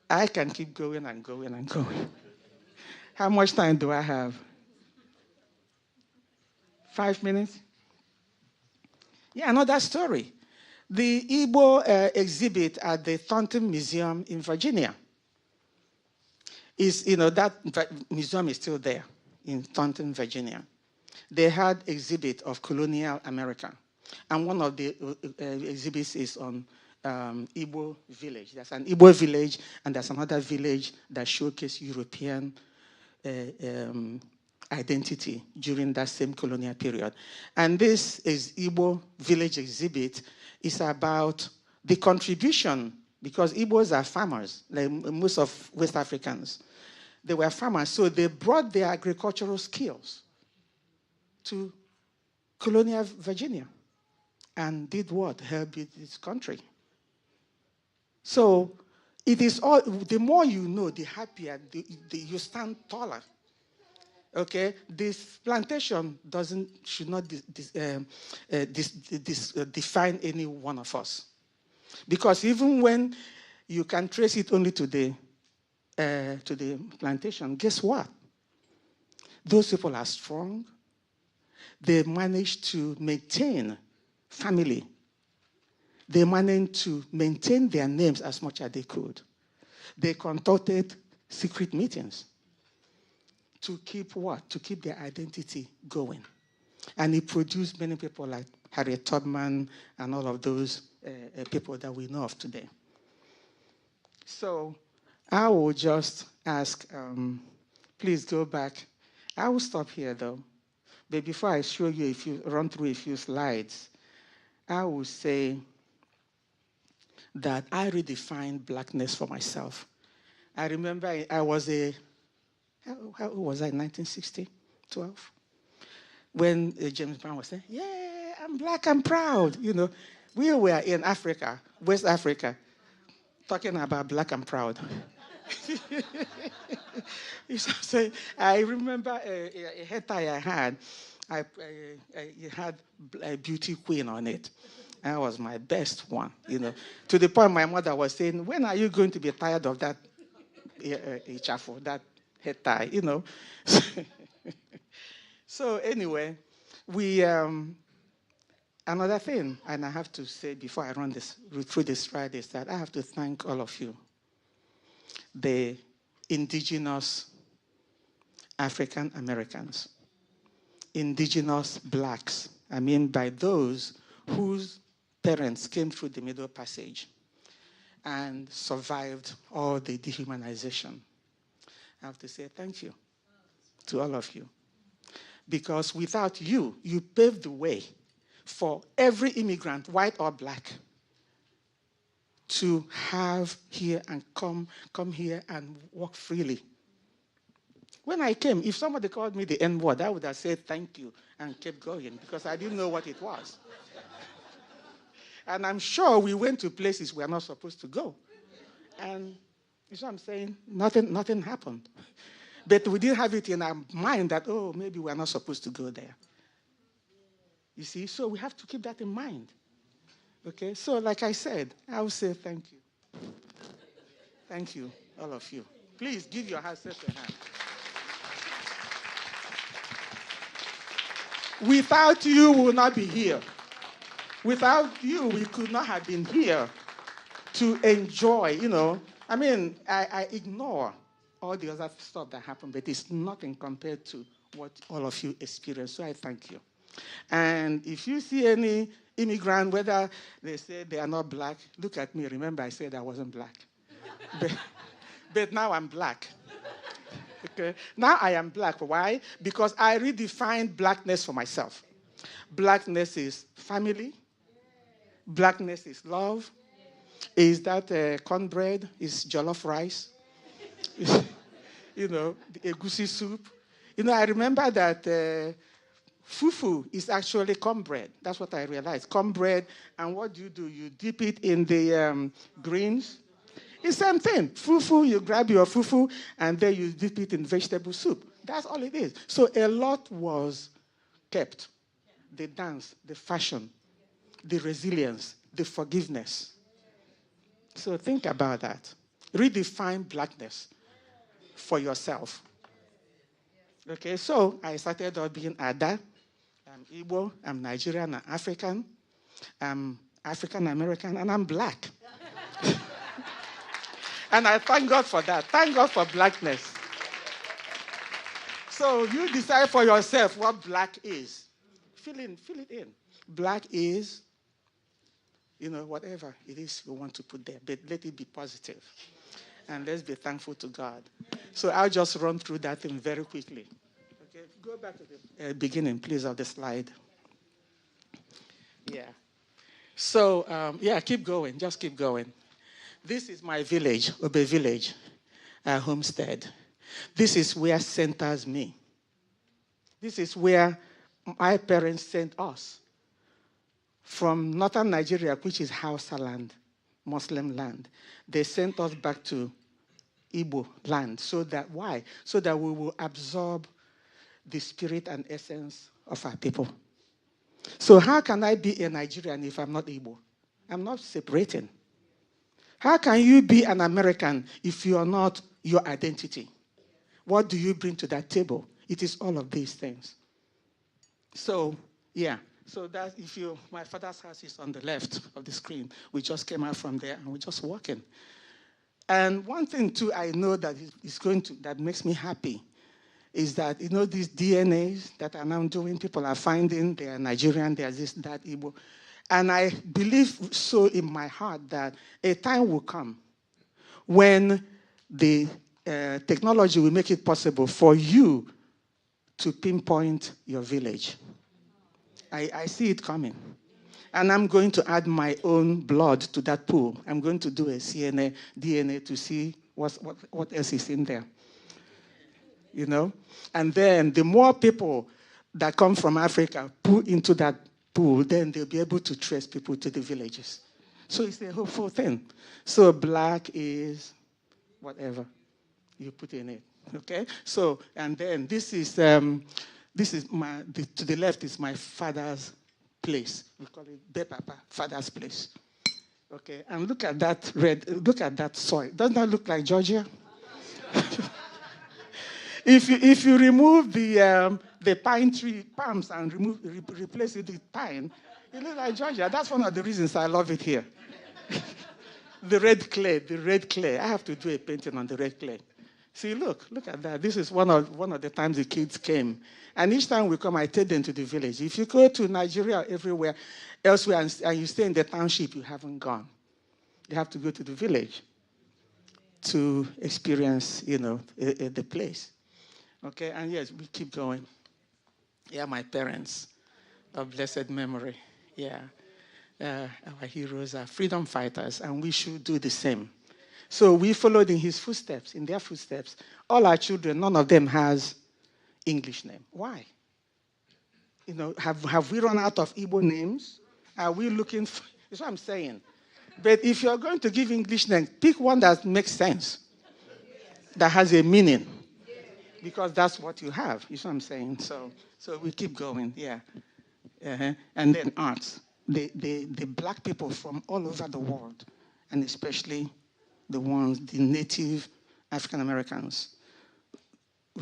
A: I can keep going and going and going. How much time do I have? 5 minutes? Yeah, another story. The Igbo exhibit at the Thornton Museum in Virginia is, that museum is still there in Thornton, Virginia. They had exhibit of colonial America. And one of the exhibits is on Igbo village. There's an Igbo village, and there's another village that showcases European identity during that same colonial period. And this is Igbo village exhibit. Is about the contribution, because Igbos are farmers, like most of West Africans. They were farmers, so they brought their agricultural skills to colonial Virginia and did what? Help this country. So it is all, the more you know, the happier you stand taller. Okay, this plantation should not define any one of us, because even when you can trace it only to the plantation, guess what? Those people are strong. They managed to maintain family. They managed to maintain their names as much as they could. They conducted secret meetings to keep what? To keep their identity going. And it produced many people like Harriet Tubman and all of those people that we know of today. So I will just ask, please go back. I will stop here though. But before I show you, if you run through a few slides, I will say that I redefined blackness for myself. I remember I was how old was I, 1960, 12? When James Brown was saying, yeah, I'm black, I'm proud. You know, we were in Africa, West Africa, talking about black and proud. So I remember a head tie I had. It had a beauty queen on it. That was my best one, you know. To the point my mother was saying, when are you going to be tired of that chaffle, that head tie, you know? So anyway, another thing, and I have to say before I run through this slide, is that I have to thank all of you, the indigenous African Americans, indigenous blacks. I mean by those whose parents came through the Middle Passage and survived all the dehumanization. I have to say thank you to all of you. Because without you, you paved the way for every immigrant, white or black, to have here and come here and walk freely. When I came, if somebody called me the N-word, I would have said thank you and kept going because I didn't know what it was. And I'm sure we went to places we are not supposed to go. And you know what I'm saying? Nothing happened. But we didn't have it in our mind that, oh, maybe we're not supposed to go there. You see? So we have to keep that in mind. Okay? So like I said, I will say thank you. Thank you, all of you. Please give your yourself a hand. Without you, we will not be here. Without you, we could not have been here to enjoy, you know. I mean, I ignore all the other stuff that happened, but it's nothing compared to what all of you experienced. So I thank you. And if you see any immigrant, whether they say they are not black, look at me. Remember, I said I wasn't black. but now I'm black. Okay? Now I am black. Why? Because I redefined blackness for myself. Blackness is family. Blackness is love. Is that cornbread? Is jollof rice? You know, the egusi soup. You know, I remember that fufu is actually cornbread. That's what I realized. Cornbread, and what do? You dip it in the greens. It's the same thing. Fufu, you grab your fufu, and then you dip it in vegetable soup. That's all it is. So a lot was kept. The dance, the fashion, the resilience, the forgiveness. So think about that. Redefine blackness for yourself. Okay, so I started out being Ada. I'm Igbo, I'm Nigerian, I'm African, I'm African American, and I'm black. And I thank God for that. Thank God for blackness. So you decide for yourself what black is. Fill it in. Black is, you know, whatever it is you want to put there, but let it be positive. And let's be thankful to God. So I'll just run through that thing very quickly. Okay, go back to the beginning, please, of the slide. Yeah. So, keep going. Just keep going. This is my village, Obe Village, homestead. This is where centers me. This is where my parents sent us from northern Nigeria, which is Hausa land, Muslim land. They sent us back to Igbo land. So that, why? So that we will absorb the spirit and essence of our people. So how can I be a Nigerian if I'm not Igbo? I'm not separating. How can you be an American if you are not your identity? What do you bring to that table? It is all of these things. So, yeah. So that my father's house is on the left of the screen. We just came out from there and we're just walking. And one thing too, I know that that makes me happy is that, these DNAs that are now doing, people are finding they are Nigerian, they are this, that, Igbo. And I believe so in my heart that a time will come when the technology will make it possible for you to pinpoint your village. I see it coming. And I'm going to add my own blood to that pool. I'm going to do a DNA to see what else is in there. And then the more people that come from Africa put into that pool, then they'll be able to trace people to the villages. So it's a hopeful thing. So black is whatever you put in it. Okay? So, and then this is to the left is my father's place. We call it Bepapa, father's place. Okay, and look at that soil. Doesn't that look like Georgia? If you remove the palms and replace it with pine, it looks like Georgia. That's one of the reasons I love it here. the red clay. I have to do a painting on the red clay. See, look at that. This is one of the times the kids came. And each time we come, I take them to the village. If you go to Nigeria, everywhere, elsewhere, and you stay in the township, you haven't gone. You have to go to the village to experience, the place. Okay, and yes, we keep going. Yeah, my parents of blessed memory. Yeah, our heroes are freedom fighters, and we should do the same. So we followed in their footsteps. All our children, none of them has English name. Why? Have we run out of Igbo names? Are we looking for, that's what I'm saying. But if you're going to give English name, pick one that makes sense, that has a meaning, because that's what you have. You know what I'm saying? So we keep going, yeah. And then arts. The black people from all over the world, and especially the native African Americans,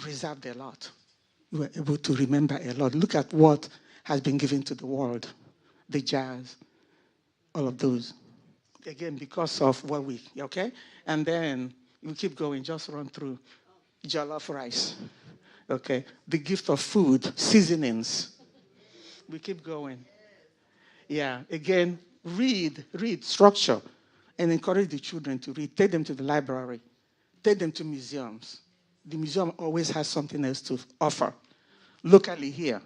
A: reserved a lot. We were able to remember a lot. Look at what has been given to the world, the jazz, all of those. Again, because of okay? And then you keep going, just run through jollof rice, okay? The gift of food, seasonings. We keep going. Yeah, again, read structure, and encourage the children to read. Take them to the library. Take them to museums. The museum always has something else to offer. Locally here,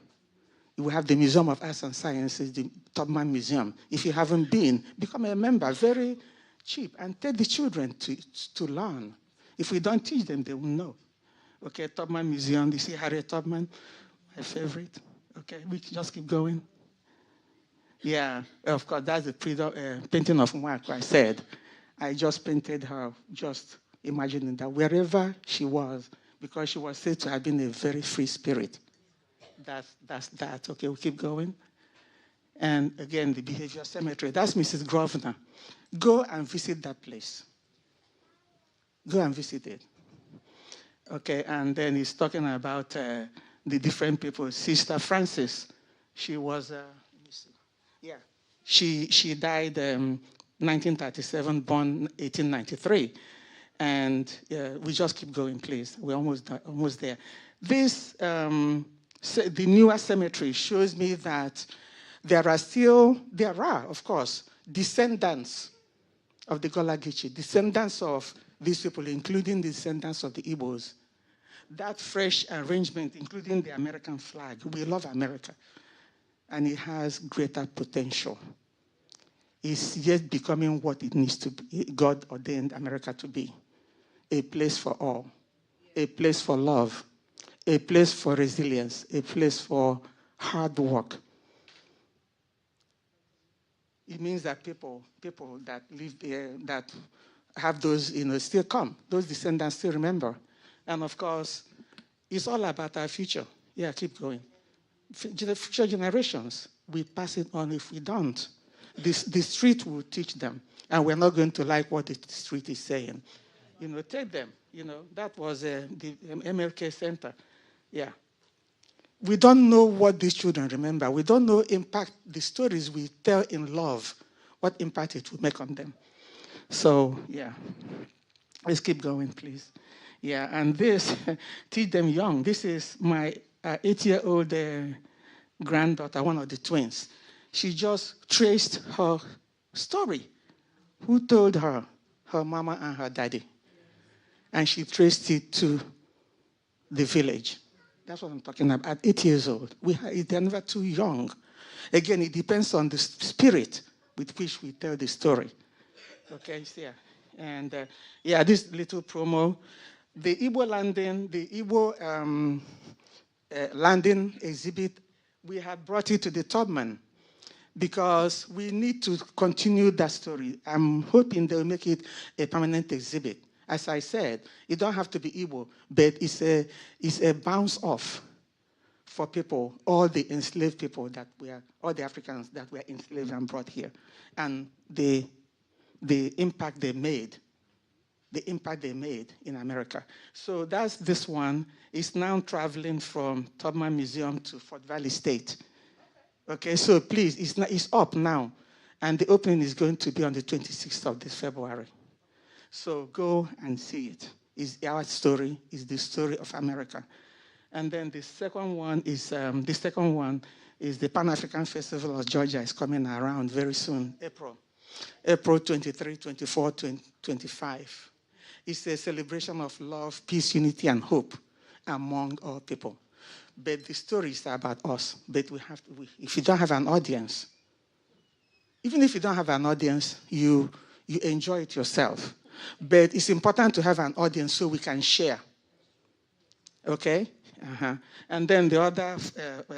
A: we have the Museum of Arts and Sciences, the Tubman Museum. If you haven't been, become a member, very cheap, and take the children to learn. If we don't teach them, they will know. Okay, Tubman Museum, you see Harriet Tubman, my favorite. Okay, we can just keep going. Yeah, of course, that's the painting of Mwako, I said. I just painted her, just imagining that wherever she was, because she was said to have been a very free spirit. That's that. Okay, we'll keep going. And again, the behavior cemetery. That's Mrs. Grosvenor. Go and visit that place. Go and visit it. Okay, and then he's talking about the different people. Sister Frances, she was, let me see. Yeah, she died 1937, born 1893. And we just keep going, please. We're almost there. This, the newer cemetery shows me that there are, of course, descendants of the Gola Geechee, descendants of these people, including the descendants of the Igbos. That fresh arrangement, including the American flag, we love America, and it has greater potential. It's yet becoming what it needs to be, God ordained America to be. A place for all, a place for love, a place for resilience, a place for hard work. It means that people that live there, that have those, still come. Those descendants still remember. And of course, it's all about our future. Yeah, keep going. The future generations, we pass it on. If we don't, the street will teach them. And we're not going to like what the street is saying. Take them. That was the MLK Center. Yeah. We don't know what these children remember. We don't know impact, the stories we tell in love, what impact it will make on them. So, yeah. Let's keep going, please. Yeah, and this, teach them young. This is my 8-year-old granddaughter, one of the twins. She just traced her story. Who told her? Her mama and her daddy. And she traced it to the village. That's what I'm talking about. At 8 years old, they're never too young. Again, it depends on the spirit with which we tell the story. Okay, yeah. And this little promo. The Igbo landing exhibit, we had brought it to the Tubman because we need to continue that story. I'm hoping they'll make it a permanent exhibit. As I said, it don't have to be Igbo, but it's a bounce off for people, all the enslaved people all the Africans that were enslaved and brought here, and the impact they made. The impact they made in America. So that's this one. It's now traveling from Tubman Museum to Fort Valley State. Okay, so please, it's up now. And the opening is going to be on the 26th of this February. So go and see it. It's our story. It's the story of America. And then the second one is the Pan-African Festival of Georgia. Is coming around very soon, April 23, 24, 25. It's a celebration of love, peace, unity, and hope among all people. But the story is about us. But if you don't have an audience, even if you don't have an audience, you enjoy it yourself. But it's important to have an audience so we can share. Okay? Uh-huh. And then the other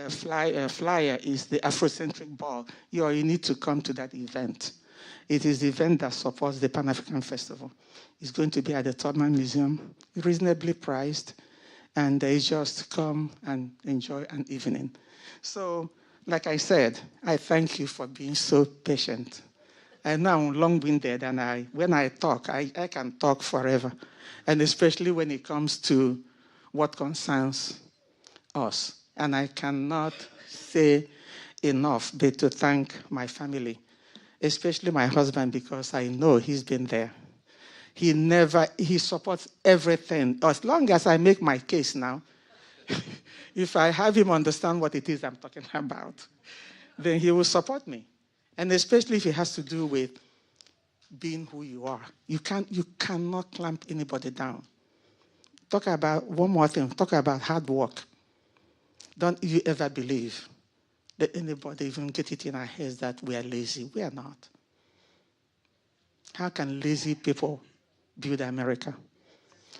A: flyer is the Afrocentric Ball. You need to come to that event. It is the event that supports the Pan-African Festival. It's going to be at the Tubman Museum, reasonably priced, and they just come and enjoy an evening. So, like I said, I thank you for being so patient. I know I'm long-winded, and when I talk, I can talk forever, and especially when it comes to what concerns us. And I cannot say enough but to thank my family, especially my husband, because I know he's been there. He supports everything. As long as I make my case now, if I have him understand what it is I'm talking about, then he will support me. And especially if it has to do with being who you are. You cannot clamp anybody down. Talk about, one more thing, talk about hard work. Don't you ever believe that anybody even get it in our heads that we are lazy. We are not. How can lazy people build America?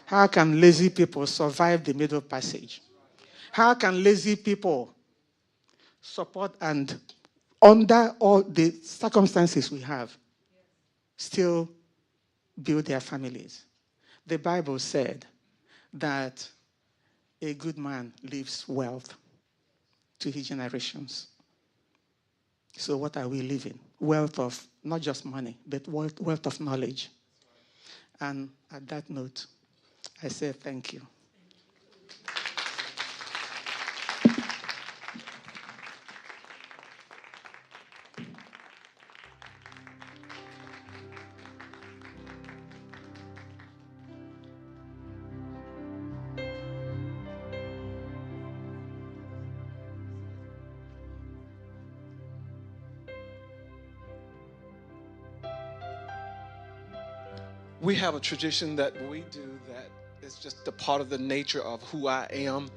A: How can lazy people survive the Middle Passage? How can lazy people support and, under all the circumstances we have, still build their families? The Bible said that a good man leaves wealth to his generations. So what are we leaving? Wealth of not just money, but wealth of knowledge. And at that note, I say thank you.
B: We have a tradition that we do that is just a part of the nature of who I am,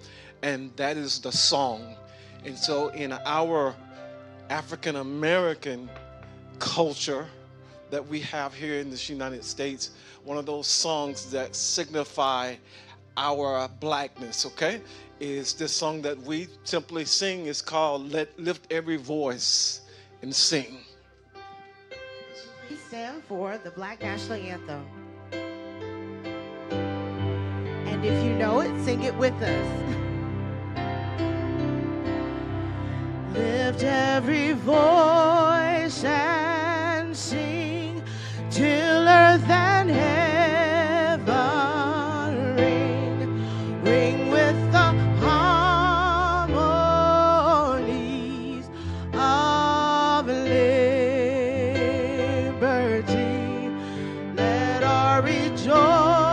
B: and that is the song. And so in our African American culture that we have here in the United States, one of those songs that signify our blackness, okay, is this song that we simply sing. Is called Lift Every Voice and Sing.
C: We stand for the Black National Anthem. And if you know it, sing it with us. Lift every voice and sing till earth and heaven ring with the harmonies of liberty. Let our rejoice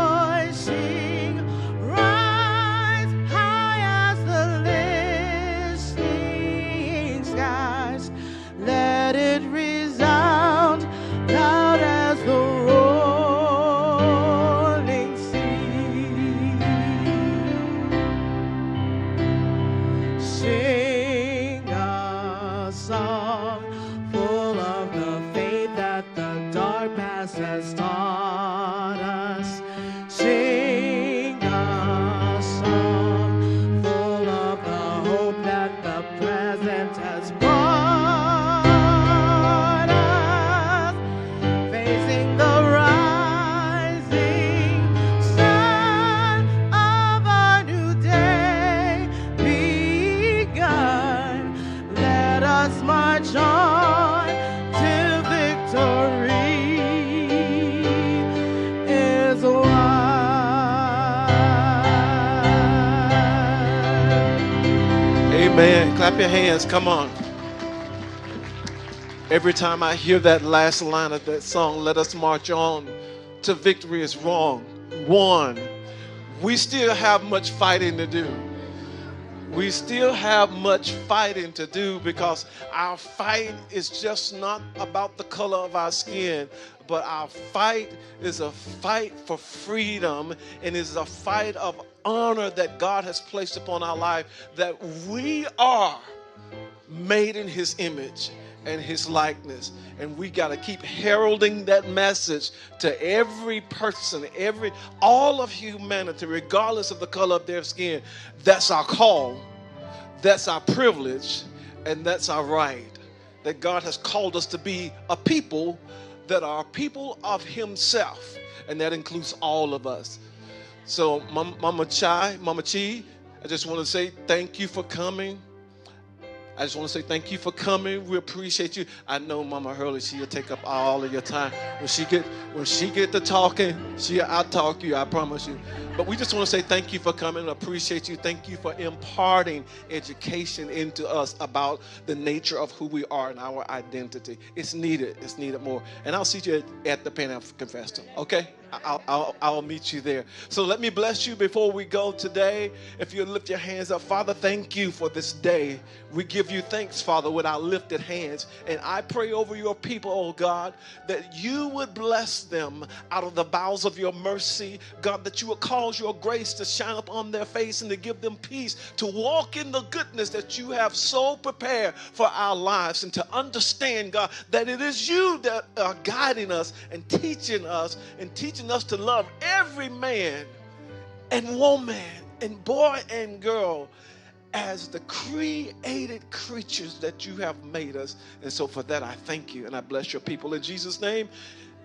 B: Amen. Clap your hands. Come on. Every time I hear that last line of that song, let us march on to victory is won. We still have much fighting to do. We still have much fighting to do because our fight is just not about the color of our skin, but our fight is a fight for freedom and is a fight of honor that God has placed upon our life, that we are made in His image and His likeness, and we got to keep heralding that message to every person, all of humanity, regardless of the color of their skin. That's our call, that's our privilege, and that's our right. That God has called us to be a people that are people of Himself, and that includes all of us. So, Mama Chi, I just want to say thank you for coming. I just want to say thank you for coming. We appreciate you. I know Mama Hurley, she'll take up all of your time. When she get to talking, she'll out-talk you, I promise you. But we just want to say thank you for coming. Appreciate you. Thank you for imparting education into us about the nature of who we are and our identity. It's needed. It's needed more. And I'll see you at the Pan-African Festival, okay? I'll meet you there. So let me bless you before we go today. If you lift your hands up, Father, thank you for this day. We give you thanks, Father, with our lifted hands. And I pray over your people, oh God, that you would bless them out of the bowels of your mercy. God, that you would cause your grace to shine upon their face and to give them peace, to walk in the goodness that you have so prepared for our lives, and to understand, God, that it is you that are guiding us and teaching us to love every man and woman and boy and girl as the created creatures that you have made us. And so for that, I thank you and I bless your people in Jesus' name.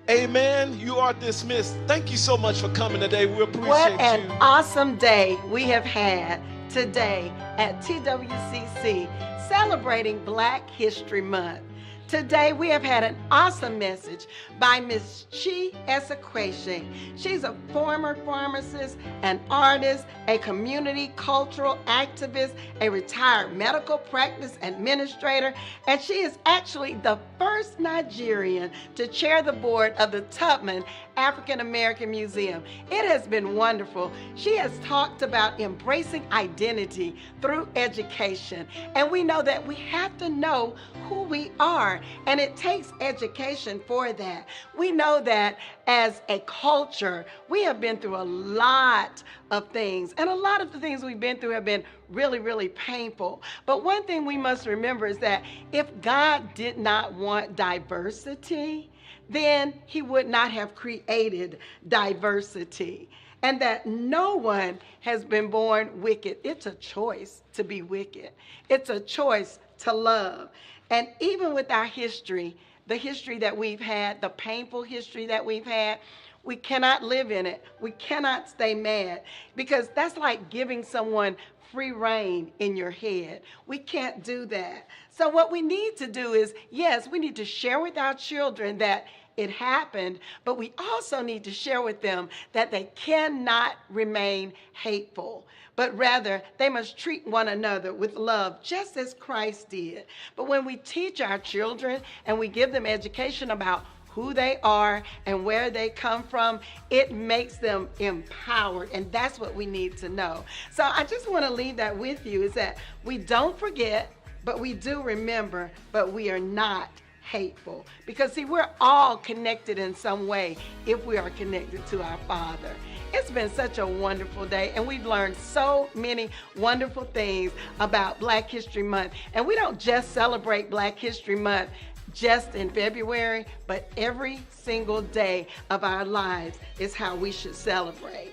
B: Amen. You are dismissed. Thank you so much for coming today. We appreciate you.
D: What an awesome day we have had today at TWCC celebrating Black History Month. Today we have had an awesome message by Miss Chi Ezekwesili. She's a former pharmacist, an artist, a community cultural activist, a retired medical practice administrator, and she is actually the first Nigerian to chair the board of the Tubman African American Museum. It has been wonderful. She has talked about embracing identity through education, and we know that we have to know who we are, and it takes education for that. We know that as a culture, we have been through a lot of things, and a lot of the things we've been through have been really, really painful. But one thing we must remember is that if God did not want diversity, then He would not have created diversity. And that no one has been born wicked. It's a choice to be wicked. It's a choice to love. And even with our history, the history that we've had, the painful history that we've had, we cannot live in it. We cannot stay mad, because that's like giving someone free reign in your head. We can't do that. So what we need to do is, yes, we need to share with our children that it happened, but we also need to share with them that they cannot remain hateful, but rather they must treat one another with love, just as Christ did. But when we teach our children and we give them education about who they are and where they come from, it makes them empowered, and that's what we need to know. So I just want to leave that with you, is that we don't forget, but we do remember, but we are not hateful. Because see, we're all connected in some way if we are connected to our Father. It's been such a wonderful day, and we've learned so many wonderful things about Black History Month. And we don't just celebrate Black History Month just in February, but every single day of our lives is how we should celebrate.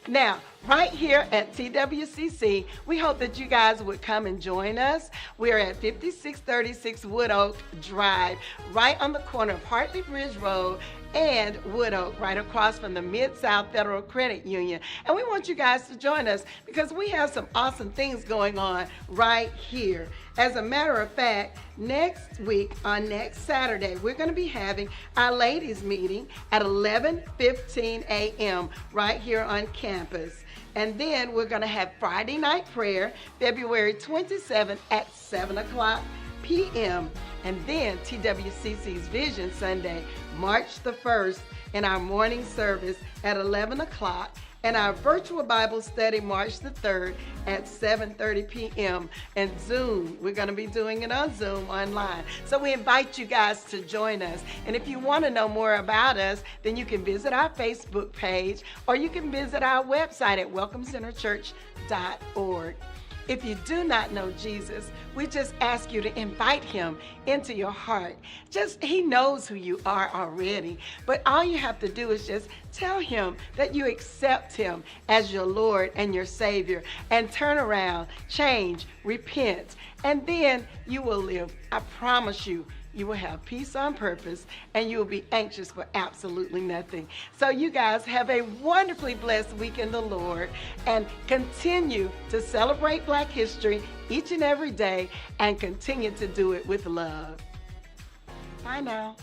D: Now, right here at TWCC, we hope that you guys would come and join us. We're at 5636 Wood Oak Drive, right on the corner of Hartley Bridge Road and Wood Oak, right across from the Mid-South Federal Credit Union. And we want you guys to join us because we have some awesome things going on right here. As a matter of fact, next week on next Saturday, we're going to be having our ladies meeting at 11:15 a.m. right here on campus. And then we're going to have Friday night prayer, February 27th at 7 o'clock p.m. And then TWCC's Vision Sunday, March the 1st, in our morning service at 11 o'clock. And our virtual Bible study, March the 3rd at 7:30 p.m. And Zoom, we're going to be doing it on Zoom online. So we invite you guys to join us. And if you want to know more about us, then you can visit our Facebook page or you can visit our website at welcomecenterchurch.org. If you do not know Jesus, we just ask you to invite him into your heart. He knows who you are already, but all you have to do is just tell him that you accept him as your Lord and your Savior, and turn around, change, repent, and then you will live. I promise you, you will have peace on purpose, and you will be anxious for absolutely nothing. So you guys have a wonderfully blessed week in the Lord, and continue to celebrate Black history each and every day, and continue to do it with love. Bye now.